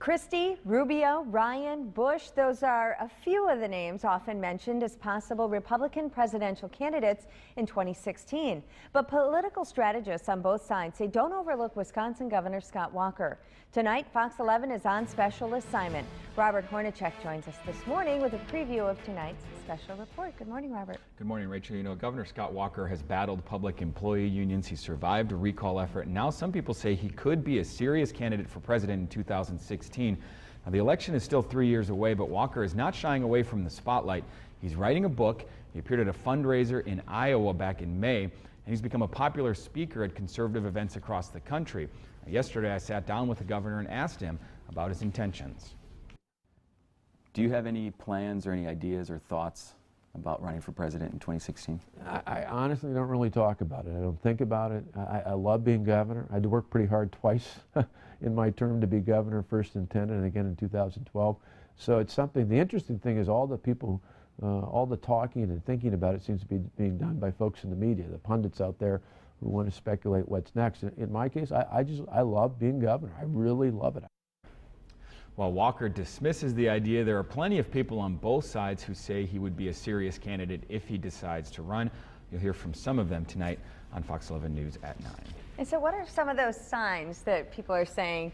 Christie, Rubio, Ryan, Bush, those are a few of the names often mentioned as possible Republican presidential candidates in 2016. But political strategists on both sides say don't overlook Wisconsin Governor Scott Walker. Tonight, Fox 11 is on special assignment. Robert Hornacek joins us this morning with a preview of tonight's special report. Good morning, Robert. Good morning, Rachel. You know, Governor Scott Walker has battled public employee unions. He survived a recall effort. And now some people say he could be a serious candidate for president in 2016. Now, the election is still 3 years away, but Walker is not shying away from the spotlight. He's writing a book. He appeared at a fundraiser in Iowa back in May, and he's become a popular speaker at conservative events across the country. Yesterday, I sat down with the governor and asked him about his intentions. Do you have any plans or any ideas or thoughts about running for president in 2016? I honestly don't really talk about it. I don't think about it. I love being governor. I had to work pretty hard twice in my term to be governor, first in 10 and again in 2012. So it's something, the interesting thing is all the people, all the talking and thinking about it seems to be being done by folks in the media, the pundits out there who want to speculate what's next. In my case, I love being governor. I really love it. While Walker dismisses the idea, there are plenty of people on both sides who say he would be a serious candidate if he decides to run. You'll hear from some of them tonight on Fox 11 News at 9. And so what are some of those signs that people are saying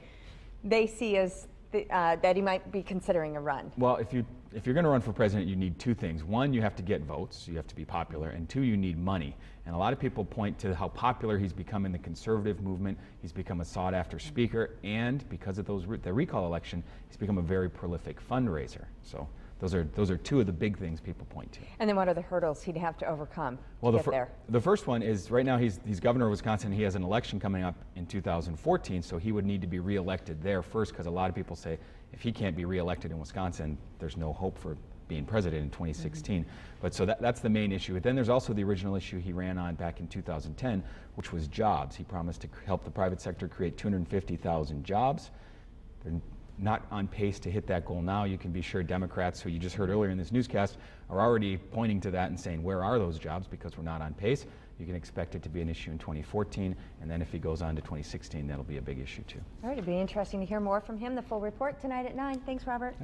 they see as that he might be considering a run? Well, if you're going to run for president, you need two things. One, you have to get votes. You have to be popular. And two, you need money. And a lot of people point to how popular he's become in the conservative movement. He's become a sought-after speaker. And because of the recall election, he's become a very prolific fundraiser. So those are two of the big things people point to. And then what are the hurdles he'd have to overcome to get there? The first one is right now he's governor of Wisconsin. He has an election coming up in 2014, so he would need to be reelected there first, because a lot of people say if he can't be reelected in Wisconsin, there's no hope for being president in 2016. But so that's the main issue. But then there's also the original issue he ran on back in 2010, which was jobs. He promised to help the private sector create 250,000 jobs. They're not on pace to hit that goal now. You can be sure Democrats, who you just heard earlier in this newscast, are already pointing to that and saying, where are those jobs? Because we're not on pace. You can expect it to be an issue in 2014, and then if he goes on to 2016, that'll be a big issue too. All right, it'll be interesting to hear more from him. The full report tonight at 9. Thanks, Robert.